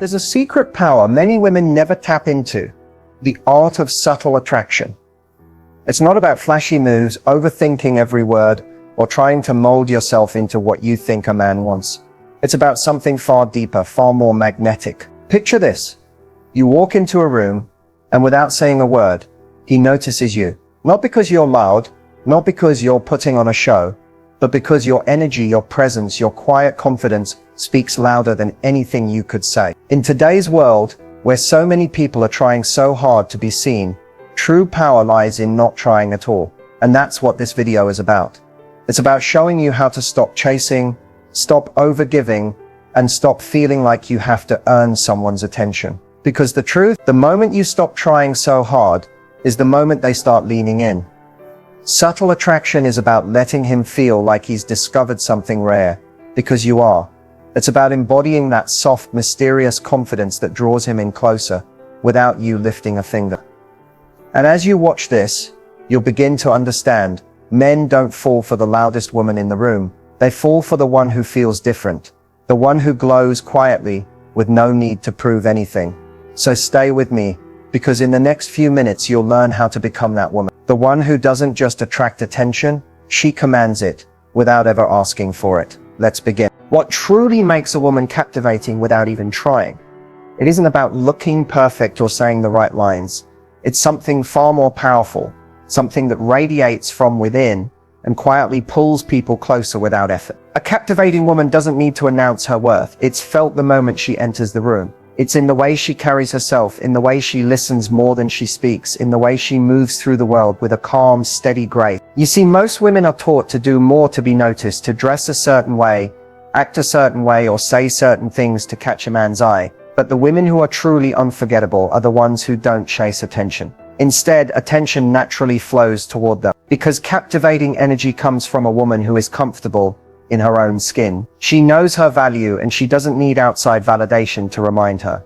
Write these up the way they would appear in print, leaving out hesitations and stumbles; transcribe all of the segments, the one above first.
There's a secret power many women never tap into, the art of subtle attraction. It's not about flashy moves, overthinking every word, or trying to mold yourself into what you think a man wants. It's about something far deeper, far more magnetic. Picture this. You walk into a room, and without saying a word, he notices you. Not because you're loud, not because you're putting on a show, but because your energy, your presence, your quiet confidence speaks louder than anything you could say. In today's world, where so many people are trying so hard to be seen, true power lies in not trying at all. And that's what this video is about. It's about showing you how to stop chasing, stop overgiving, and stop feeling like you have to earn someone's attention. Because the truth, the moment you stop trying so hard, is the moment they start leaning in. Subtle attraction is about letting him feel like he's discovered something rare, because you are. It's about embodying that soft, mysterious confidence that draws him in closer, without you lifting a finger. And as you watch this, you'll begin to understand, men don't fall for the loudest woman in the room. They fall for the one who feels different, the one who glows quietly, with no need to prove anything. So stay with me, because in the next few minutes you'll learn how to become that woman. The one who doesn't just attract attention, she commands it, without ever asking for it. Let's begin. What truly makes a woman captivating without even trying? It isn't about looking perfect or saying the right lines. It's something far more powerful, something that radiates from within and quietly pulls people closer without effort. A captivating woman doesn't need to announce her worth. It's felt the moment she enters the room. It's in the way she carries herself, in the way she listens more than she speaks, in the way she moves through the world with a calm, steady grace. You see, most women are taught to do more to be noticed, to dress a certain way, act a certain way, or say certain things to catch a man's eye. But the women who are truly unforgettable are the ones who don't chase attention. Instead, attention naturally flows toward them. Because captivating energy comes from a woman who is comfortable in her own skin. She knows her value and she doesn't need outside validation to remind her.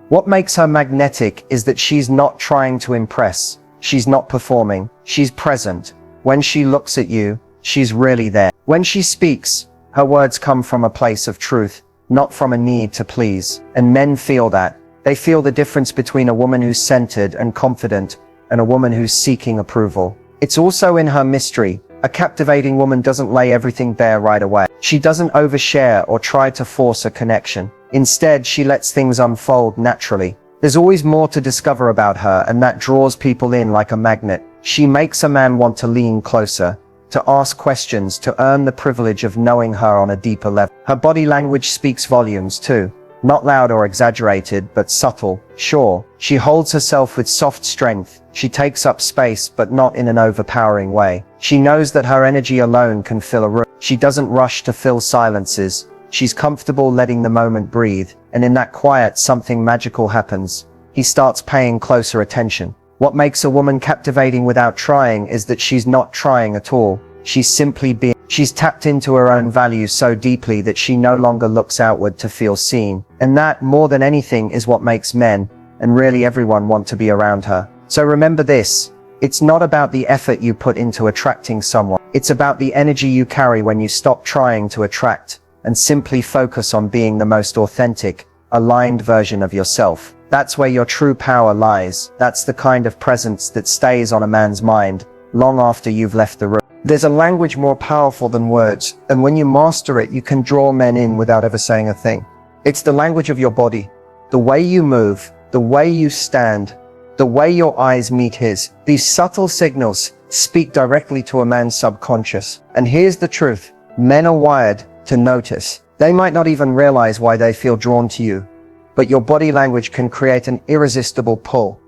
What makes her magnetic is that she's not trying to impress. She's not performing. She's present. When she looks at you, she's really there. When she speaks, her words come from a place of truth, not from a need to please. And men feel that. They feel the difference between a woman who's centered and confident and a woman who's seeking approval. It's also in her mystery. A captivating woman doesn't lay everything bare right away. She doesn't overshare or try to force a connection. Instead, she lets things unfold naturally. There's always more to discover about her, and that draws people in like a magnet. She makes a man want to lean closer, to ask questions, to earn the privilege of knowing her on a deeper level. Her body language speaks volumes too. Not loud or exaggerated, but subtle, sure. She holds herself with soft strength. She takes up space, but not in an overpowering way. She knows that her energy alone can fill a room. She doesn't rush to fill silences. She's comfortable letting the moment breathe. And in that quiet, something magical happens. He starts paying closer attention. What makes a woman captivating without trying is that she's not trying at all. She's simply being. She's tapped into her own values so deeply that she no longer looks outward to feel seen. And that, more than anything, is what makes men, and really everyone, want to be around her. So remember this. It's not about the effort you put into attracting someone. It's about the energy you carry when you stop trying to attract and simply focus on being the most authentic, aligned version of yourself. That's where your true power lies. That's the kind of presence that stays on a man's mind long after you've left the room. There's a language more powerful than words, and when you master it, you can draw men in without ever saying a thing. It's the language of your body, the way you move, the way you stand, the way your eyes meet his. These subtle signals speak directly to a man's subconscious. And here's the truth. Men are wired to notice. They might not even realize why they feel drawn to you, but your body language can create an irresistible pull.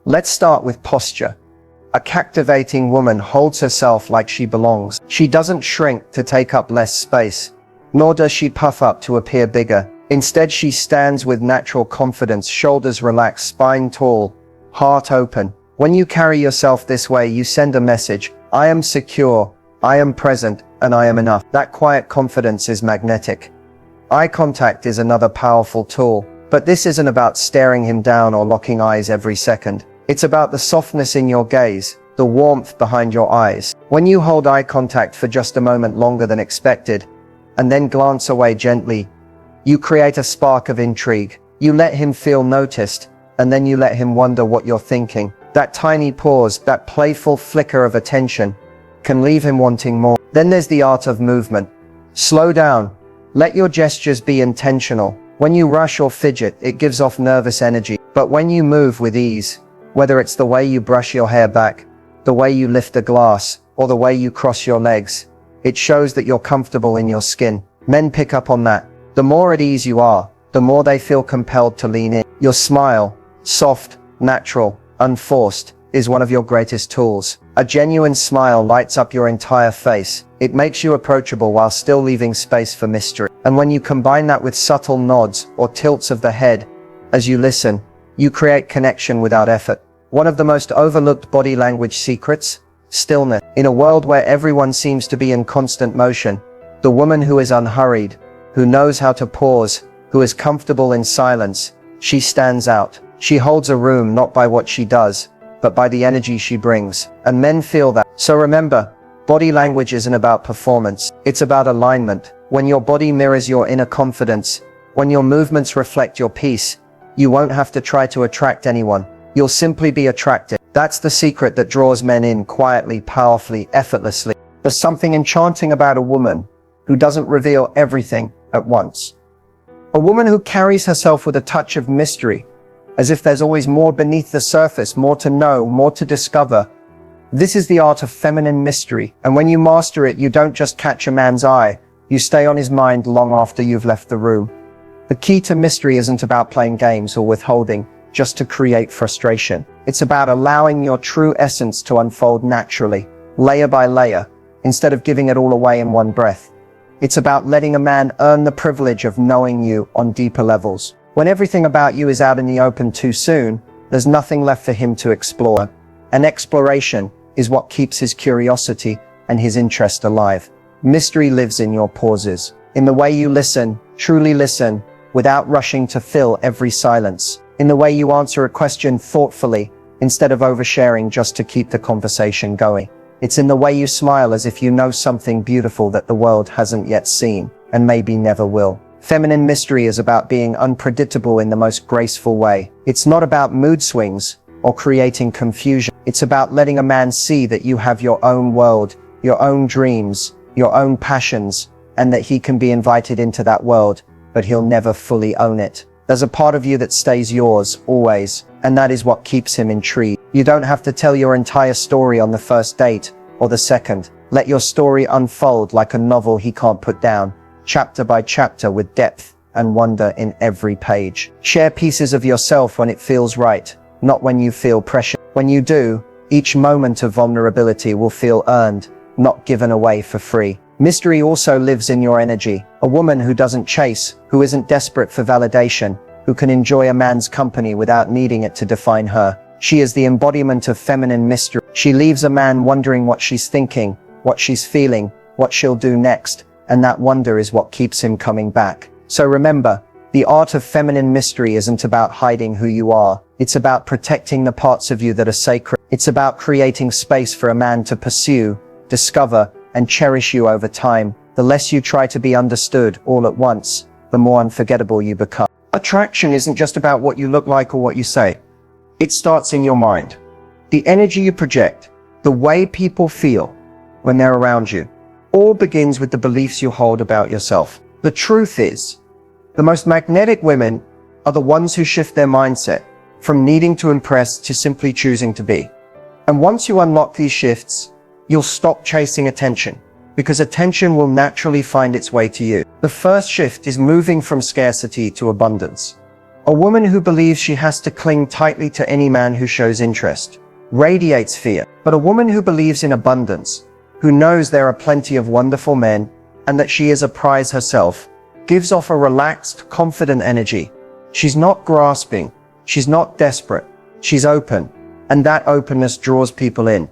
Let's start with posture. A captivating woman holds herself like she belongs. She doesn't shrink to take up less space, nor does she puff up to appear bigger. Instead, she stands with natural confidence, shoulders relaxed, spine tall, heart open. When you carry yourself this way, you send a message. I am secure, I am present, and I am enough. That quiet confidence is magnetic. Eye contact is another powerful tool, but this isn't about staring him down or locking eyes every second. It's about the softness in your gaze, the warmth behind your eyes. When you hold eye contact for just a moment longer than expected, and then glance away gently, you create a spark of intrigue. You let him feel noticed, and then you let him wonder what you're thinking. That tiny pause, that playful flicker of attention, can leave him wanting more. Then there's the art of movement. Slow down. Let your gestures be intentional. When you rush or fidget, it gives off nervous energy. But when you move with ease, whether it's the way you brush your hair back, the way you lift a glass, or the way you cross your legs, it shows that you're comfortable in your skin. Men pick up on that. The more at ease you are, the more they feel compelled to lean in. Your smile, soft, natural, unforced, is one of your greatest tools. A genuine smile lights up your entire face. It makes you approachable while still leaving space for mystery. And when you combine that with subtle nods or tilts of the head as you listen, you create connection without effort. One of the most overlooked body language secrets: stillness. In a world where everyone seems to be in constant motion, the woman who is unhurried, who knows how to pause, who is comfortable in silence, she stands out. She holds a room not by what she does, but by the energy she brings. And men feel that. So remember, body language isn't about performance. It's about alignment. When your body mirrors your inner confidence, when your movements reflect your peace, you won't have to try to attract anyone. You'll simply be attracted. That's the secret that draws men in quietly, powerfully, effortlessly. There's something enchanting about a woman who doesn't reveal everything at once. A woman who carries herself with a touch of mystery, as if there's always more beneath the surface, more to know, more to discover. This is the art of feminine mystery, and when you master it, you don't just catch a man's eye, you stay on his mind long after you've left the room. The key to mystery isn't about playing games or withholding, just to create frustration. It's about allowing your true essence to unfold naturally, layer by layer, instead of giving it all away in one breath. It's about letting a man earn the privilege of knowing you on deeper levels. When everything about you is out in the open too soon, there's nothing left for him to explore. And exploration is what keeps his curiosity and his interest alive. Mystery lives in your pauses, in the way you listen, truly listen, without rushing to fill every silence, in the way you answer a question thoughtfully, instead of oversharing just to keep the conversation going. It's in the way you smile as if you know something beautiful that the world hasn't yet seen, and maybe never will. Feminine mystery is about being unpredictable in the most graceful way. It's not about mood swings or creating confusion. It's about letting a man see that you have your own world, your own dreams, your own passions, and that he can be invited into that world, but he'll never fully own it. There's a part of you that stays yours, always, and that is what keeps him intrigued. You don't have to tell your entire story on the first date or the second. Let your story unfold like a novel he can't put down, chapter by chapter, with depth and wonder in every page. Share pieces of yourself when it feels right, not when you feel pressure. When you do, each moment of vulnerability will feel earned, not given away for free. Mystery also lives in your energy. A woman who doesn't chase, who isn't desperate for validation, who can enjoy a man's company without needing it to define her. She is the embodiment of feminine mystery. She leaves a man wondering what she's thinking, what she's feeling, what she'll do next, and that wonder is what keeps him coming back. So remember, the art of feminine mystery isn't about hiding who you are. It's about protecting the parts of you that are sacred. It's about creating space for a man to pursue, discover, and cherish you over time. The less you try to be understood all at once, the more unforgettable you become. Attraction isn't just about what you look like or what you say. It starts in your mind. The energy you project, the way people feel when they're around you, all begins with the beliefs you hold about yourself. The truth is, the most magnetic women are the ones who shift their mindset from needing to impress to simply choosing to be. And once you unlock these shifts, you'll stop chasing attention, because attention will naturally find its way to you. The first shift is moving from scarcity to abundance. A woman who believes she has to cling tightly to any man who shows interest radiates fear. But a woman who believes in abundance, who knows there are plenty of wonderful men and that she is a prize herself, gives off a relaxed, confident energy. She's not grasping, she's not desperate, she's open, and that openness draws people in.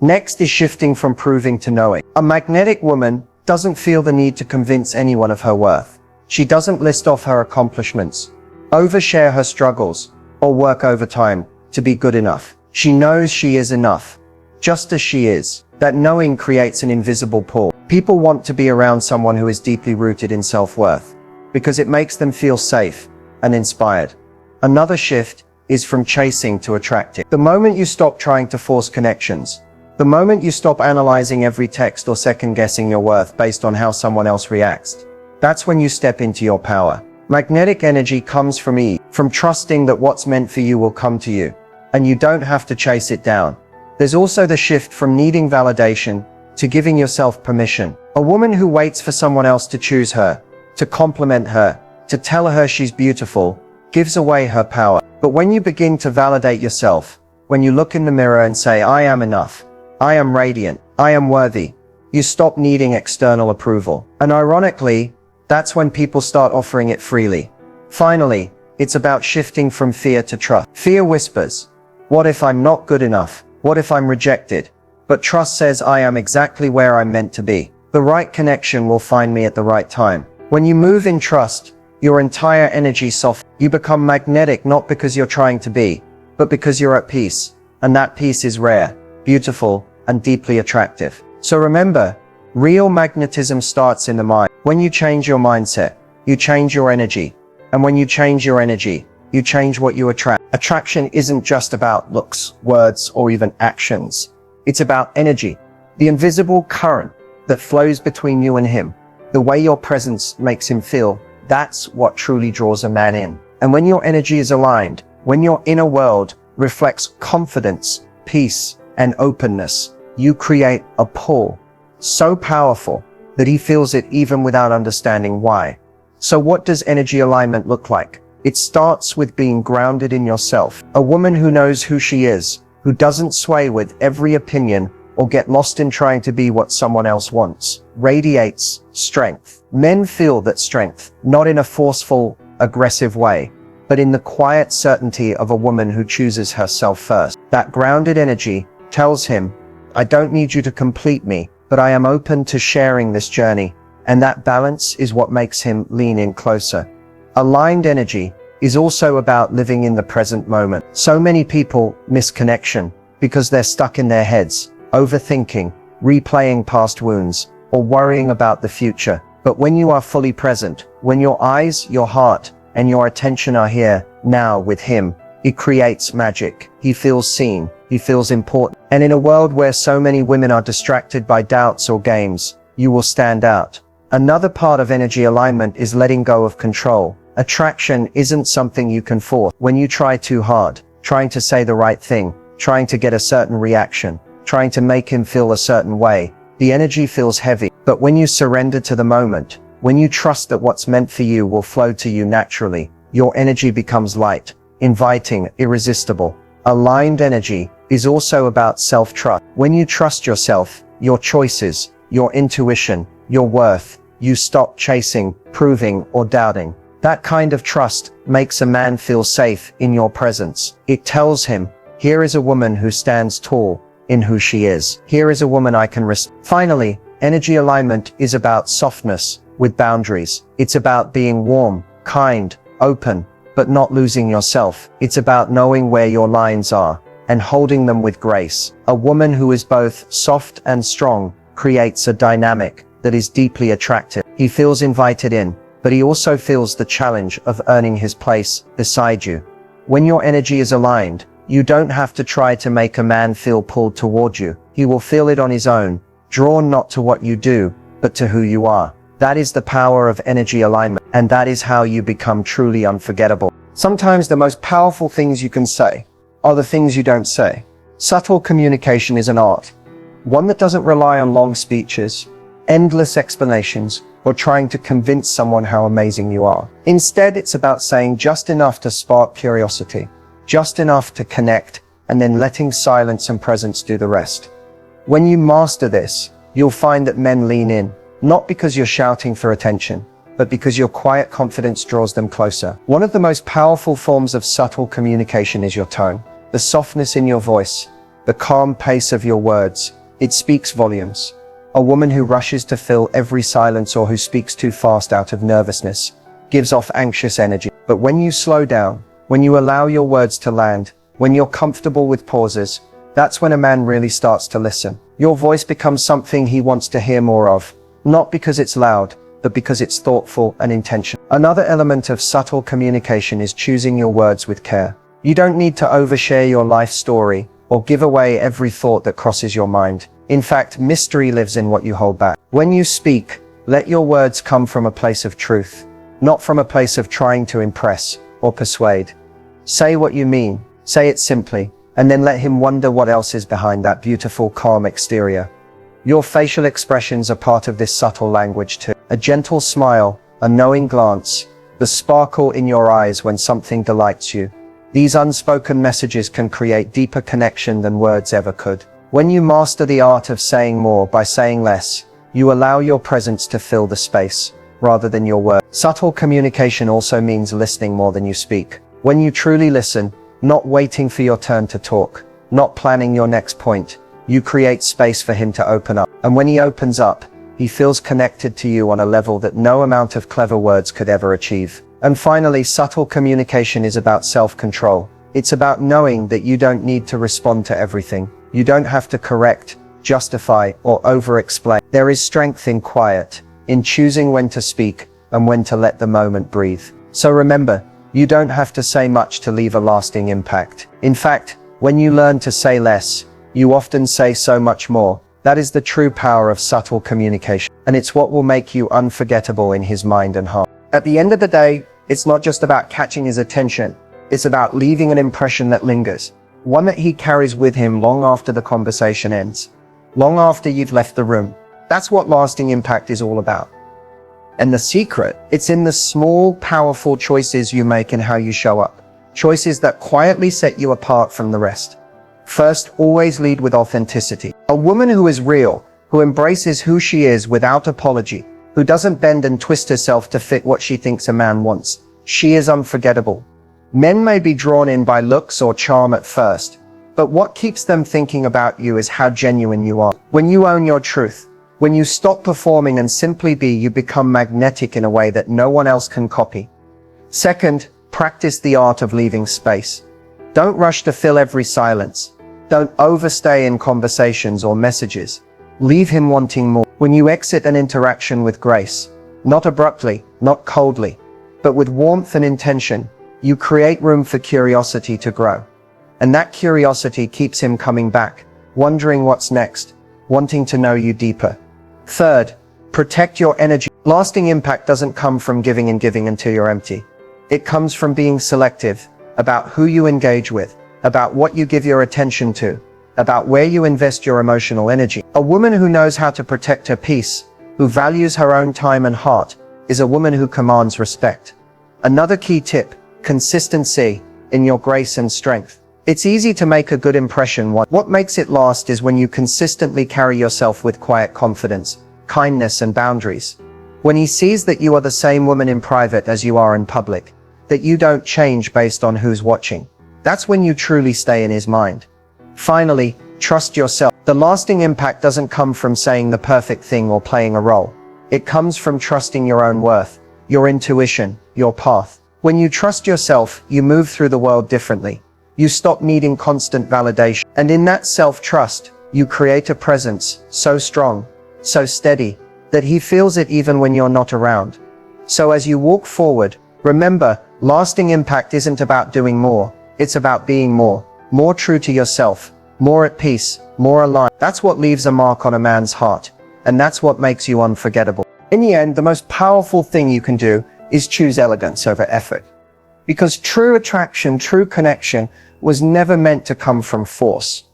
Next is shifting from proving to knowing. A magnetic woman doesn't feel the need to convince anyone of her worth. She doesn't list off her accomplishments, overshare her struggles, or work overtime to be good enough. She knows she is enough, just as she is. That knowing creates an invisible pull. People want to be around someone who is deeply rooted in self-worth, because it makes them feel safe, and inspired. Another shift is from chasing to attracting. The moment you stop trying to force connections, the moment you stop analyzing every text or second-guessing your worth based on how someone else reacts, that's when you step into your power. Magnetic energy comes from ease, from trusting that what's meant for you will come to you, and you don't have to chase it down. There's also the shift from needing validation to giving yourself permission. A woman who waits for someone else to choose her, to compliment her, to tell her she's beautiful, gives away her power. But when you begin to validate yourself, when you look in the mirror and say, I am enough, I am radiant, I am worthy, you stop needing external approval. And ironically, that's when people start offering it freely. Finally, it's about shifting from fear to trust. Fear whispers, what if I'm not good enough? What if I'm rejected? But trust says I am exactly where I'm meant to be. The right connection will find me at the right time. When you move in trust, your entire energy softens. You become magnetic not because you're trying to be, but because you're at peace. And that peace is rare, beautiful, and deeply attractive. So remember, real magnetism starts in the mind. When you change your mindset, you change your energy. And when you change your energy, you change what you attract. Attraction isn't just about looks, words, or even actions. It's about energy, the invisible current that flows between you and him. The way your presence makes him feel, that's what truly draws a man in. And when your energy is aligned, when your inner world reflects confidence, peace, and openness, you create a pull so powerful that he feels it even without understanding why. So what does energy alignment look like? It starts with being grounded in yourself. A woman who knows who she is, who doesn't sway with every opinion or get lost in trying to be what someone else wants, radiates strength. Men feel that strength, not in a forceful, aggressive way, but in the quiet certainty of a woman who chooses herself first. That grounded energy tells him, I don't need you to complete me, but I am open to sharing this journey. And that balance is what makes him lean in closer. Aligned energy is also about living in the present moment. So many people miss connection because they're stuck in their heads, overthinking, replaying past wounds, or worrying about the future. But when you are fully present, when your eyes, your heart, and your attention are here, now with him, it creates magic. He feels seen, he feels important. And in a world where so many women are distracted by doubts or games, you will stand out. Another part of energy alignment is letting go of control. Attraction isn't something you can force. When you try too hard, trying to say the right thing, trying to get a certain reaction, trying to make him feel a certain way, the energy feels heavy. But when you surrender to the moment, when you trust that what's meant for you will flow to you naturally, your energy becomes light, inviting, irresistible. Aligned energy is also about self-trust. When you trust yourself, your choices, your intuition, your worth, you stop chasing, proving, or doubting. That kind of trust makes a man feel safe in your presence. It tells him, here is a woman who stands tall in who she is. Here is a woman I can respect. Finally, energy alignment is about softness with boundaries. It's about being warm, kind, open, but not losing yourself. It's about knowing where your lines are and holding them with grace. A woman who is both soft and strong creates a dynamic that is deeply attractive. He feels invited in, but he also feels the challenge of earning his place beside you. When your energy is aligned, you don't have to try to make a man feel pulled toward you. He will feel it on his own, drawn not to what you do, but to who you are. That is the power of energy alignment, and that is how you become truly unforgettable. Sometimes the most powerful things you can say are the things you don't say. Subtle communication is an art, one that doesn't rely on long speeches, endless explanations, or trying to convince someone how amazing you are. Instead, it's about saying just enough to spark curiosity, just enough to connect, and then letting silence and presence do the rest. When you master this, you'll find that men lean in, not because you're shouting for attention, but because your quiet confidence draws them closer. One of the most powerful forms of subtle communication is your tone. The softness in your voice, the calm pace of your words, it speaks volumes. A woman who rushes to fill every silence or who speaks too fast out of nervousness gives off anxious energy. But when you slow down, when you allow your words to land, when you're comfortable with pauses, that's when a man really starts to listen. Your voice becomes something he wants to hear more of, not because it's loud, but because it's thoughtful and intentional. Another element of subtle communication is choosing your words with care. You don't need to overshare your life story or give away every thought that crosses your mind. In fact, mystery lives in what you hold back. When you speak, let your words come from a place of truth, not from a place of trying to impress or persuade. Say what you mean, say it simply, and then let him wonder what else is behind that beautiful, calm exterior. Your facial expressions are part of this subtle language too. A gentle smile, a knowing glance, the sparkle in your eyes when something delights you. These unspoken messages can create deeper connection than words ever could. When you master the art of saying more by saying less, you allow your presence to fill the space, rather than your words. Subtle communication also means listening more than you speak. When you truly listen, not waiting for your turn to talk, not planning your next point, you create space for him to open up. And when he opens up, he feels connected to you on a level that no amount of clever words could ever achieve. And finally, subtle communication is about self-control. It's about knowing that you don't need to respond to everything. You don't have to correct, justify, or over-explain. There is strength in quiet, in choosing when to speak and when to let the moment breathe. So remember, you don't have to say much to leave a lasting impact. In fact, when you learn to say less, you often say so much more. That is the true power of subtle communication, and it's what will make you unforgettable in his mind and heart. At the end of the day, it's not just about catching his attention. It's about leaving an impression that lingers, one that he carries with him long after the conversation ends, long after you've left the room. That's what lasting impact is all about. And the secret, it's in the small, powerful choices you make and how you show up. Choices that quietly set you apart from the rest. First, always lead with authenticity. A woman who is real, who embraces who she is without apology, who doesn't bend and twist herself to fit what she thinks a man wants. She is unforgettable. Men may be drawn in by looks or charm at first, but what keeps them thinking about you is how genuine you are. When you own your truth, when you stop performing and simply be, you become magnetic in a way that no one else can copy. Second, practice the art of leaving space. Don't rush to fill every silence. Don't overstay in conversations or messages. Leave him wanting more. When you exit an interaction with grace, not abruptly, not coldly, but with warmth and intention, you create room for curiosity to grow. And that curiosity keeps him coming back, wondering what's next, wanting to know you deeper. Third, protect your energy. Lasting impact doesn't come from giving and giving until you're empty. It comes from being selective about who you engage with, about what you give your attention to, about where you invest your emotional energy. A woman who knows how to protect her peace, who values her own time and heart, is a woman who commands respect. Another key tip, consistency in your grace and strength. It's easy to make a good impression. What makes it last is when you consistently carry yourself with quiet confidence, kindness, and boundaries. When he sees that you are the same woman in private as you are in public, that you don't change based on who's watching, that's when you truly stay in his mind. Finally, trust yourself. The lasting impact doesn't come from saying the perfect thing or playing a role. It comes from trusting your own worth, your intuition, your path. When you trust yourself, you move through the world differently. You stop needing constant validation. And in that self-trust, you create a presence so strong, so steady, that he feels it even when you're not around. So as you walk forward, remember, lasting impact isn't about doing more. It's about being more true to yourself, more at peace, more aligned. That's what leaves a mark on a man's heart. And that's what makes you unforgettable. In the end, the most powerful thing you can do is choose elegance over effort. Because true attraction, true connection was never meant to come from force.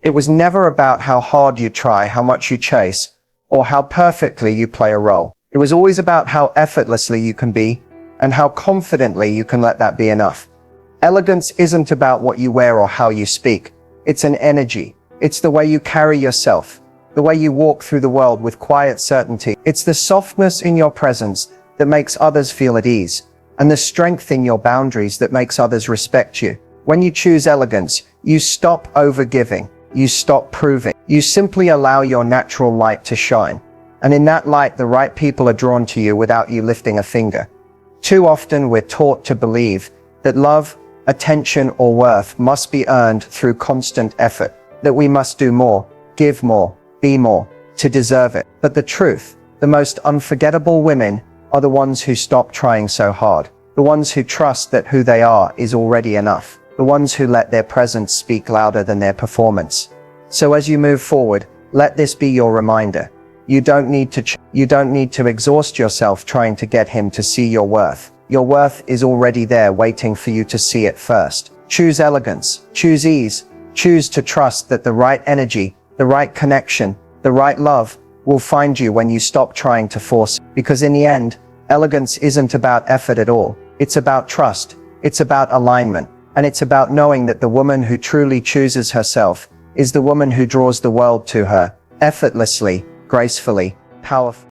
It was never about how hard you try, how much you chase, or how perfectly you play a role. It was always about how effortlessly you can be and how confidently you can let that be enough. Elegance isn't about what you wear or how you speak. It's an energy. It's the way you carry yourself, the way you walk through the world with quiet certainty. It's the softness in your presence that makes others feel at ease, and the strength in your boundaries that makes others respect you. When you choose elegance, you stop overgiving. You stop proving. You simply allow your natural light to shine. And in that light, the right people are drawn to you without you lifting a finger. Too often, we're taught to believe that love, attention, or worth must be earned through constant effort, that we must do more, give more, be more, to deserve it. But the truth, the most unforgettable women are the ones who stop trying so hard. The ones who trust that who they are is already enough. The ones who let their presence speak louder than their performance. So as you move forward, let this be your reminder. You don't need to exhaust yourself trying to get him to see your worth. Your worth is already there waiting for you to see it first. Choose elegance, choose ease, choose to trust that the right energy, the right connection, the right love will find you when you stop trying to force. Because in the end, elegance isn't about effort at all. It's about trust, it's about alignment, and it's about knowing that the woman who truly chooses herself is the woman who draws the world to her, effortlessly, gracefully, powerfully.